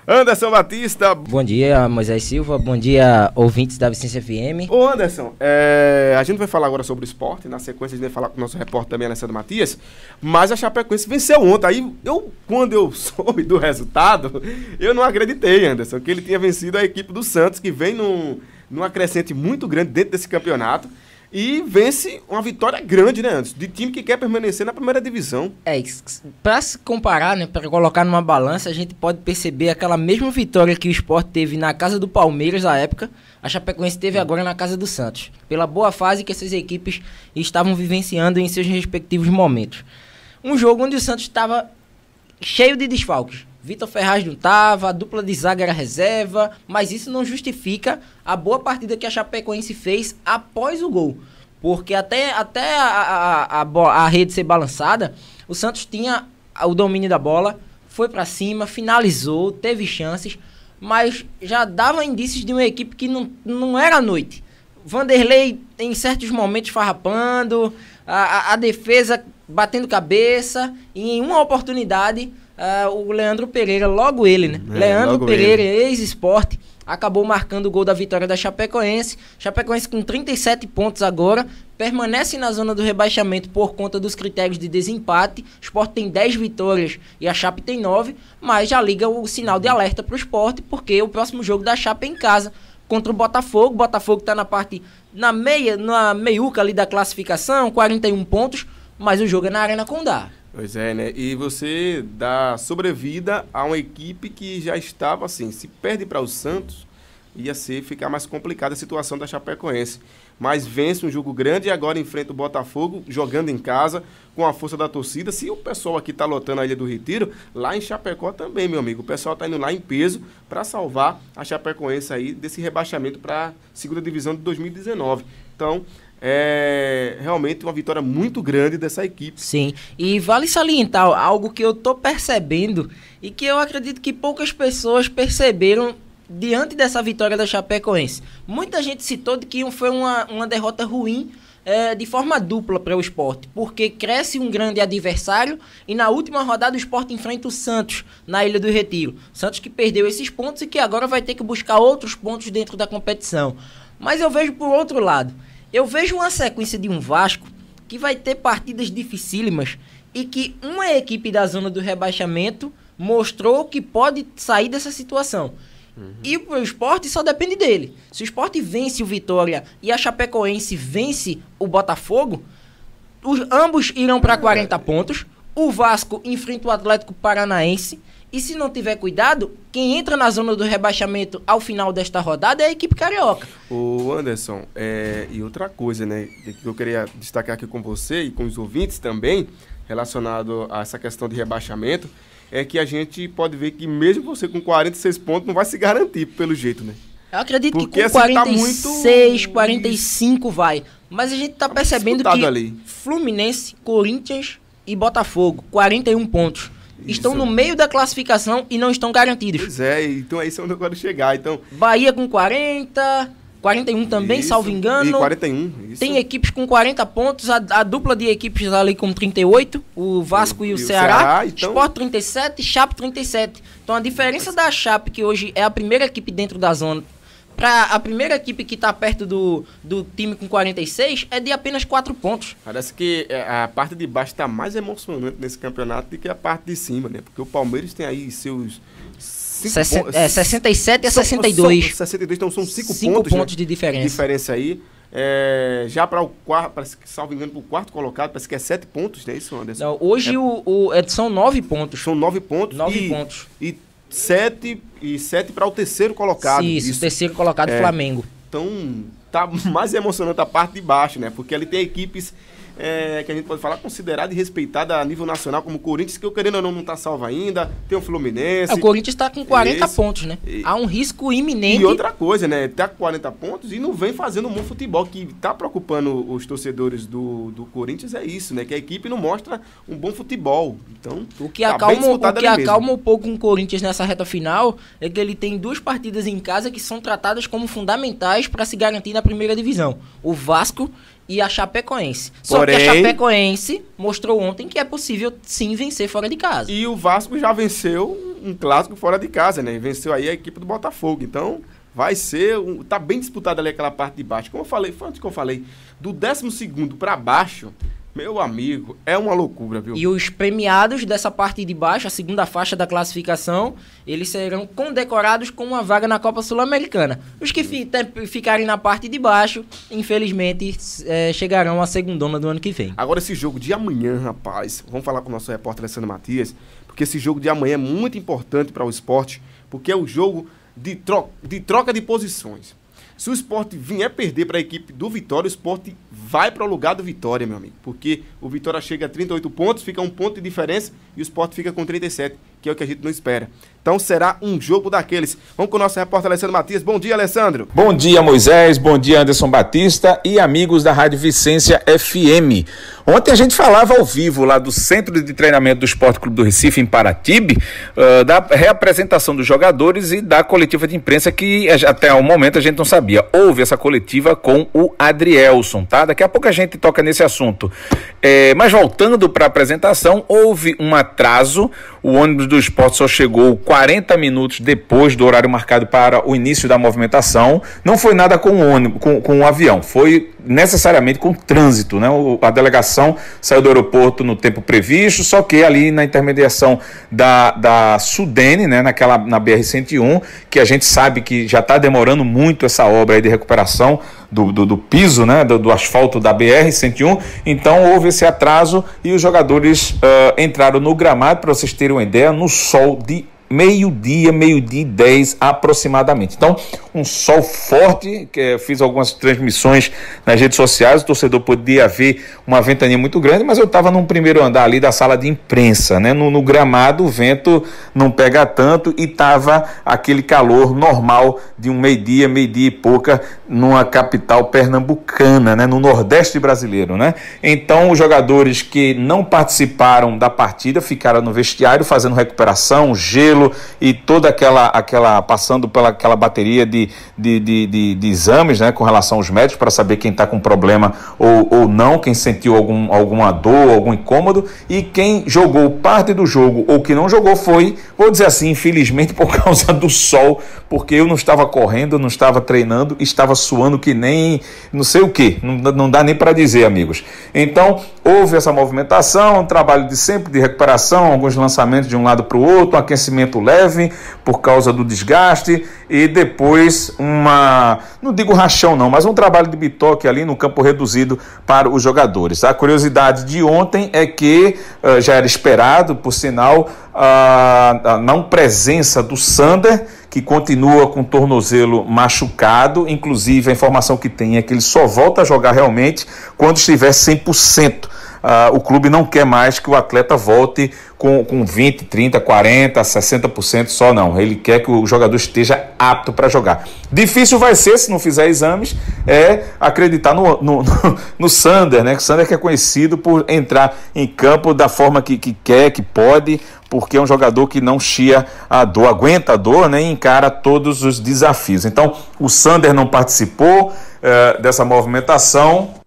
Anderson Batista. Bom dia, Moisés Silva. Bom dia, ouvintes da Vicência FM. Ô Anderson, a gente vai falar agora sobre o esporte. Na sequência a gente vai falar com o nosso repórter também, Alessandro Matias. Mas a Chapecoense venceu ontem. Aí, quando eu soube do resultado, eu não acreditei, Anderson, que ele tinha vencido a equipe do Santos, que vem numa crescente muito grande dentro desse campeonato. E vence uma vitória grande, né, Anderson? De time que quer permanecer na primeira divisão. Para se comparar, né, para colocar numa balança, a gente pode perceber aquela mesma vitória que o Sport teve na casa do Palmeiras na época, a Chapecoense teve agora na casa do Santos. Pela boa fase que essas equipes estavam vivenciando em seus respectivos momentos. Um jogo onde o Santos estava cheio de desfalques. Vitor Ferraz não estava, a dupla de zaga era reserva, mas isso não justifica a boa partida que a Chapecoense fez após o gol. Porque até a rede ser balançada, o Santos tinha o domínio da bola, foi para cima, finalizou, teve chances, mas já dava indícios de uma equipe que não era à noite. Vanderlei em certos momentos farrapando, a defesa batendo cabeça, e em uma oportunidade... o Leandro Pereira, logo ele, né? Leandro Pereira, ex-Sport, acabou marcando o gol da vitória da Chapecoense. Chapecoense com 37 pontos agora, permanece na zona do rebaixamento por conta dos critérios de desempate. O Sport tem 10 vitórias e a Chape tem 9, mas já liga o sinal de alerta para o Sport, porque o próximo jogo da Chape é em casa, contra o Botafogo. O Botafogo está na meiuca ali da classificação, 41 pontos, mas o jogo é na Arena Condá. Pois é, né? E você dá sobrevida a uma equipe que já estava assim, se perde para o Santos, ficar mais complicada a situação da Chapecoense. Mas vence um jogo grande e agora enfrenta o Botafogo, jogando em casa, com a força da torcida. Se o pessoal aqui tá lotando a Ilha do Retiro, lá em Chapecó também, meu amigo. O pessoal tá indo lá em peso para salvar a Chapecoense aí desse rebaixamento para a segunda divisão de 2019. Então... é realmente uma vitória muito grande dessa equipe. Sim, e vale salientar algo que eu tô percebendo e que eu acredito que poucas pessoas perceberam diante dessa vitória da Chapecoense. Muita gente citou de que foi uma derrota ruim de forma dupla para o Sport, porque cresce um grande adversário e na última rodada o Sport enfrenta o Santos na Ilha do Retiro. Santos que perdeu esses pontos e que agora vai ter que buscar outros pontos dentro da competição. Mas eu vejo por outro lado. Eu vejo uma sequência de um Vasco que vai ter partidas dificílimas e que uma equipe da zona do rebaixamento mostrou que pode sair dessa situação. E o Sport só depende dele. Se o Sport vence o Vitória e a Chapecoense vence o Botafogo, ambos irão para 40 pontos. O Vasco enfrenta o Atlético Paranaense. E se não tiver cuidado, quem entra na zona do rebaixamento ao final desta rodada é a equipe carioca. Ô Anderson, e outra coisa, né, que eu queria destacar aqui com você e com os ouvintes também, relacionado a essa questão de rebaixamento, é que a gente pode ver que mesmo você com 46 pontos não vai se garantir, pelo jeito, né? Eu acredito porque que com assim, 46, 45 vai. Mas a gente tá percebendo que ali. Fluminense, Corinthians e Botafogo, 41 pontos. Estão no meio da classificação e não estão garantidos. Pois é, então é isso onde eu quero chegar. Então, Bahia com 40, 41 também, isso, salvo engano. E 41, isso. Tem equipes com 40 pontos, a dupla de equipes ali com 38, o Vasco e o Ceará. Então... Sport 37, Chape 37. Então a diferença da Chape, que hoje é a primeira equipe dentro da zona, para a primeira equipe que está perto do time com 46, é de apenas 4 pontos. Parece que a parte de baixo está mais emocionante nesse campeonato do que a parte de cima, né? Porque o Palmeiras tem aí seus 67 a 62. 62, então são 5 pontos, né? de diferença. Diferença aí. Já para o quarto, parece que, salvo engano, para o quarto colocado, parece que é 7 pontos, não é isso, Anderson? Não, hoje são 9 pontos. São 9 pontos. 9 pontos. E 7 para o terceiro colocado. Isso, o terceiro colocado, Flamengo. Então, tá mais emocionante a parte de baixo, né? Porque ali tem equipes que a gente pode falar considerada e respeitada a nível nacional, como o Corinthians, que eu querendo ou não está salvo ainda, tem o Fluminense. O Corinthians está com 40 pontos, né? Há um risco iminente. E outra coisa, né? Tá com 40 pontos e não vem fazendo um bom futebol, que tá preocupando os torcedores do Corinthians, é isso, né? Que a equipe não mostra um bom futebol. Então, o que acalma um pouco o Corinthians nessa reta final é que ele tem 2 partidas em casa que são tratadas como fundamentais para se garantir na primeira divisão. O Vasco e a Chapecoense. Só que a Chapecoense mostrou ontem que é possível sim vencer fora de casa. E o Vasco já venceu um clássico fora de casa, né? E venceu aí a equipe do Botafogo. Então, vai ser... Tá bem disputada ali aquela parte de baixo. Como eu falei, foi antes que eu falei, do 12º para baixo, meu amigo, é uma loucura, viu? E os premiados dessa parte de baixo, a segunda faixa da classificação, eles serão condecorados com uma vaga na Copa Sul-Americana. Os que ficarem na parte de baixo, infelizmente, chegarão à segundona do ano que vem. Agora, esse jogo de amanhã, rapaz, vamos falar com o nosso repórter Alessandro Matias, porque esse jogo de amanhã é muito importante para o esporte, porque é o jogo de troca de posições. Se o Sport vier perder para a equipe do Vitória, o Sport vai para o lugar do Vitória, meu amigo. Porque o Vitória chega a 38 pontos, fica 1 ponto de diferença e o Sport fica com 37, que é o que a gente não espera. Então será um jogo daqueles. Vamos com o nosso repórter Alessandro Matias. Bom dia, Alessandro. Bom dia, Moisés. Bom dia, Anderson Batista e amigos da Rádio Vicência FM. Ontem a gente falava ao vivo lá do Centro de Treinamento do Esporte Clube do Recife, em Paratibe, da reapresentação dos jogadores e da coletiva de imprensa que até o momento a gente não sabia. Houve essa coletiva com o Adrielson, tá? Daqui a pouco a gente toca nesse assunto. Mas voltando para a apresentação, houve um atraso. O ônibus do Esporte só chegou 40 minutos depois do horário marcado para o início da movimentação. Não foi nada com o ônibus, com o avião, foi necessariamente com o trânsito, né? A delegação saiu do aeroporto no tempo previsto, só que ali na intermediação da Sudene, né? Na BR-101, que a gente sabe que já está demorando muito essa obra aí de recuperação do piso, né? Do asfalto da BR-101. Então houve esse atraso e os jogadores entraram no gramado, para vocês terem uma ideia, no sol de meio-dia e 10 aproximadamente. Então, um sol forte, que eu fiz algumas transmissões nas redes sociais, o torcedor podia ver uma ventania muito grande, mas eu estava num primeiro andar ali da sala de imprensa, né? No gramado o vento não pega tanto e estava aquele calor normal de um meio-dia e pouca numa capital pernambucana, né? No Nordeste brasileiro, né? Então, os jogadores que não participaram da partida ficaram no vestiário fazendo recuperação, gelo e toda aquela passando pela aquela bateria de exames, né, com relação aos médicos para saber quem está com problema ou não, quem sentiu alguma dor, algum incômodo, e quem jogou parte do jogo ou que não jogou foi, vou dizer assim, infelizmente por causa do sol, porque eu não estava correndo, não estava treinando, estava suando que nem não sei o que, não dá nem para dizer, amigos. Então houve essa movimentação, um trabalho de sempre de recuperação, alguns lançamentos de um lado para o outro, um aquecimento leve por causa do desgaste e depois não digo rachão não, mas um trabalho de bitoque ali no campo reduzido para os jogadores. A curiosidade de ontem é que já era esperado, por sinal, a não presença do Sander, que continua com o tornozelo machucado, inclusive a informação que tem é que ele só volta a jogar realmente quando estiver 100%. O clube não quer mais que o atleta volte com 20, 30, 40, 60% só não. Ele quer que o jogador esteja apto para jogar. Difícil vai ser, se não fizer exames, acreditar no Sander, né? O Sander que é conhecido por entrar em campo da forma que quer, que pode, porque é um jogador que não chia a dor, aguenta a dor, né? E encara todos os desafios. Então, o Sander não participou dessa movimentação.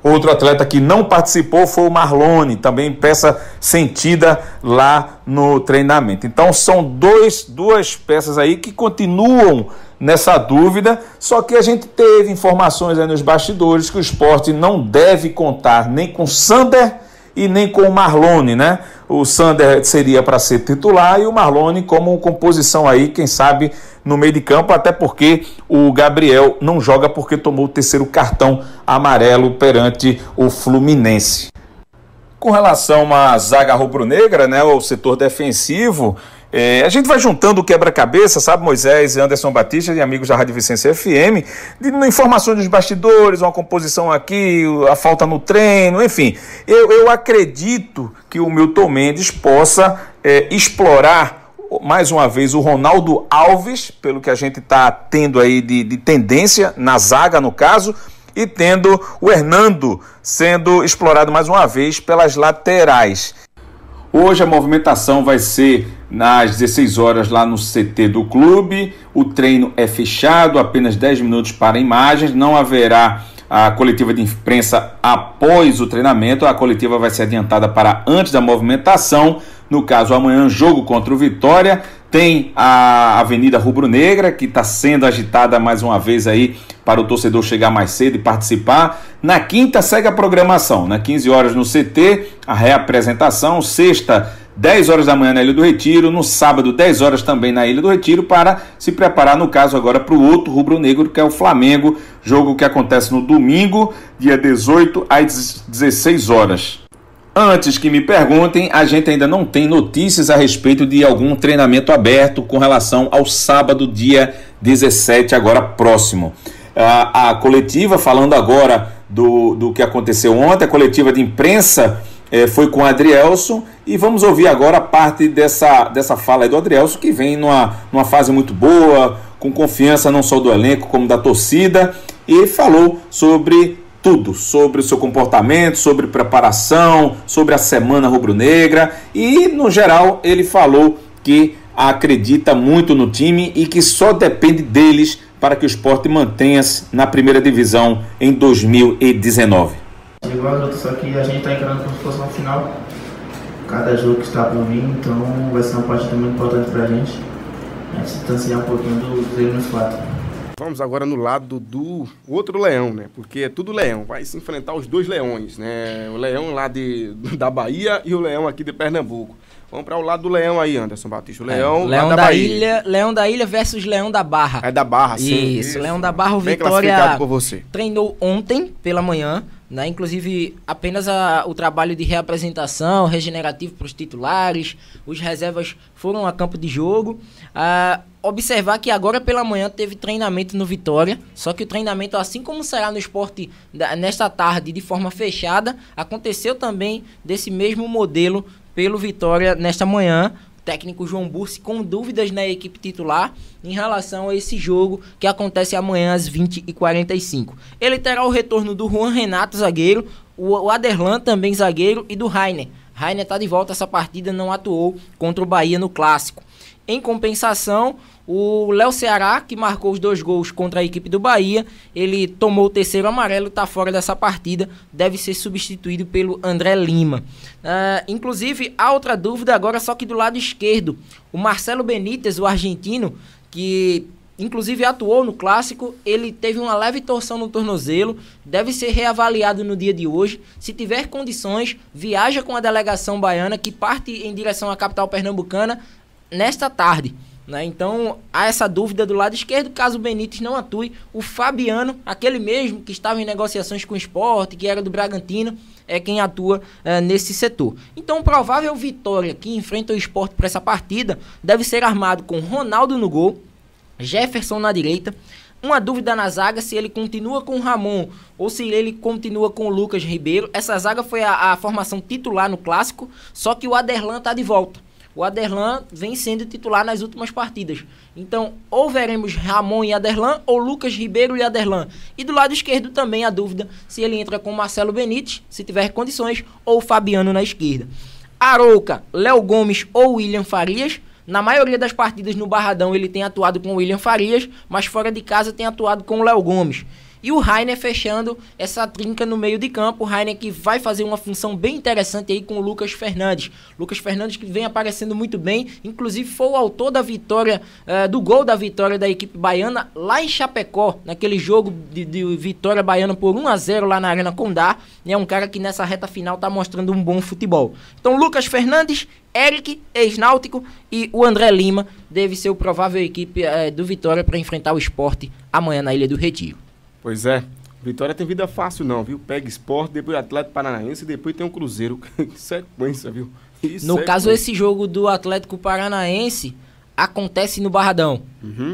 Outro atleta que não participou foi o Marlone, também peça sentida lá no treinamento. Então são duas peças aí que continuam nessa dúvida, só que a gente teve informações aí nos bastidores que o Sport não deve contar nem com o Sander e nem com o Marlone, né? O Sander seria para ser titular e o Marlone como composição aí, quem sabe, no meio de campo, até porque o Gabriel não joga porque tomou o 3º cartão amarelo perante o Fluminense. Com relação à zaga rubro-negra, né, o setor defensivo, a gente vai juntando o quebra-cabeça, sabe, Moisés e Anderson Batista e amigos da Rádio Vicência FM, de informações dos bastidores, uma composição aqui, a falta no treino, enfim. Eu acredito que o Milton Mendes possa explorar mais uma vez o Ronaldo Alves, pelo que a gente está tendo aí de tendência na zaga, no caso, e tendo o Hernando sendo explorado mais uma vez pelas laterais. Hoje a movimentação vai ser às 16 horas lá no CT do clube. O treino é fechado, apenas 10 minutos para imagens. Não haverá a coletiva de imprensa após o treinamento. A coletiva vai ser adiantada para antes da movimentação. No caso, amanhã, jogo contra o Vitória. Tem a Avenida Rubro-Negra, que está sendo agitada mais uma vez aí para o torcedor chegar mais cedo e participar. Na quinta segue a programação, né? 15 horas no CT, a reapresentação. Sexta, 10 horas da manhã na Ilha do Retiro. No sábado, 10 horas também na Ilha do Retiro, para se preparar, no caso agora, para o outro rubro-negro, que é o Flamengo. Jogo que acontece no domingo, dia 18, às 16 horas. Antes que me perguntem, a gente ainda não tem notícias a respeito de algum treinamento aberto com relação ao sábado, dia 17, agora próximo. A coletiva, falando agora do que aconteceu ontem, a coletiva de imprensa foi com o Adrielson, e vamos ouvir agora parte dessa fala aí do Adrielson, que vem numa fase muito boa, com confiança não só do elenco como da torcida, e falou sobre tudo, sobre o seu comportamento, sobre preparação, sobre a semana rubro-negra, e no geral ele falou que acredita muito no time e que só depende deles para que o Sport mantenha-se na primeira divisão em 2019. Igual as outras, só que a gente está encarando como se fosse uma final, cada jogo que está por vir, então vai ser uma partida muito importante para a gente se distanciar um pouquinho dos erros nos quatro. Vamos agora no lado do outro leão, né? Porque é tudo leão. Vai se enfrentar os dois leões, né? O leão lá da Bahia e o leão aqui de Pernambuco. Vamos para o lado do leão aí, Anderson Batista. O leão da Bahia. Leão da Ilha versus Leão da Barra. É da Barra, sim. Isso. Leão da Barra, o bem Vitória classificado por você. Treinou ontem pela manhã, né? Inclusive apenas o trabalho de reapresentação, regenerativo para os titulares, os reservas foram a campo de jogo. Observar que agora pela manhã teve treinamento no Vitória, só que o treinamento, assim como será no Sport nesta tarde de forma fechada, aconteceu também desse mesmo modelo pelo Vitória nesta manhã. O técnico João Bursi com dúvidas na equipe titular em relação a esse jogo que acontece amanhã às 20h45. Ele terá o retorno do Juan Renato, zagueiro, o Aderlan também zagueiro, e do Rainer. Rainer está de volta, essa partida não atuou contra o Bahia no Clássico. Em compensação, o Léo Ceará, que marcou os 2 gols contra a equipe do Bahia, ele tomou o 3º amarelo, está fora dessa partida, deve ser substituído pelo André Lima. Inclusive, há outra dúvida agora, só que do lado esquerdo. O Marcelo Benítez, o argentino, que inclusive atuou no Clássico, ele teve uma leve torção no tornozelo, deve ser reavaliado no dia de hoje. Se tiver condições, viaja com a delegação baiana, que parte em direção à capital pernambucana nesta tarde, né? Então há essa dúvida do lado esquerdo, caso o Benítez não atue. O Fabiano, aquele mesmo que estava em negociações com o Sport, que era do Bragantino, é quem atua nesse setor. Então, provável vitória que enfrenta o Sport para essa partida deve ser armado com Ronaldo no gol, Jefferson na direita. Uma dúvida na zaga, se ele continua com o Ramon ou se ele continua com o Lucas Ribeiro. Essa zaga foi a formação titular no Clássico, só que o Aderlan está de volta. O Aderlan vem sendo titular nas últimas partidas. Então, ou veremos Ramon e Aderlan, ou Lucas Ribeiro e Aderlan. E do lado esquerdo também a dúvida se ele entra com Marcelo Benítez, se tiver condições, ou Fabiano na esquerda. Arouca, Léo Gomes ou William Farias. Na maioria das partidas no Barradão ele tem atuado com o William Farias, mas fora de casa tem atuado com o Léo Gomes. E o Rainer fechando essa trinca no meio de campo. O Rainer que vai fazer uma função bem interessante aí com o Lucas Fernandes. Lucas Fernandes que vem aparecendo muito bem. Inclusive foi o autor da vitória, do gol da vitória da equipe baiana lá em Chapecó. Naquele jogo de vitória baiana por 1-0 lá na Arena Condá. É um cara que nessa reta final tá mostrando um bom futebol. Então Lucas Fernandes, Eric, ex-náutico, e o André Lima deve ser o provável equipe do Vitória para enfrentar o Sport amanhã na Ilha do Retiro. Pois é, Vitória tem vida fácil não, viu? Pega Sport, depois Atlético Paranaense e depois tem um Cruzeiro. Sequência, viu? No caso, esse jogo do Atlético Paranaense acontece no Barradão.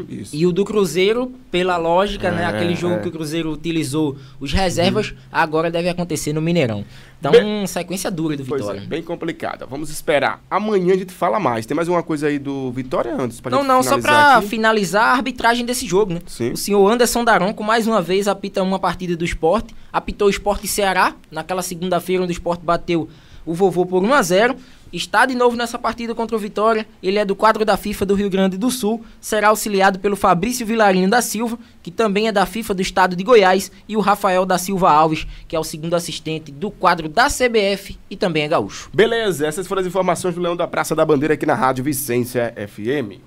Isso. E o do Cruzeiro, pela lógica, né? Aquele jogo que o Cruzeiro utilizou os reservas, agora deve acontecer no Mineirão. Então, sequência dura do Vitória. Pois é, bem complicada. Vamos esperar. Amanhã a gente fala mais. Tem mais uma coisa aí do Vitória antes? Não, só pra finalizar a arbitragem desse jogo, né? Sim. O senhor Anderson Daronco, mais uma vez, apita uma partida do Sport. Apitou o Sport Ceará, naquela segunda-feira onde o Sport bateu o Vovô por 1-0. Está de novo nessa partida contra o Vitória. Ele é do quadro da FIFA do Rio Grande do Sul. Será auxiliado pelo Fabrício Vilarinho da Silva, que também é da FIFA do estado de Goiás, e o Rafael da Silva Alves, que é o segundo assistente do quadro da CBF e também é gaúcho. Beleza, essas foram as informações do Leão da Praça da Bandeira aqui na Rádio Vicência FM.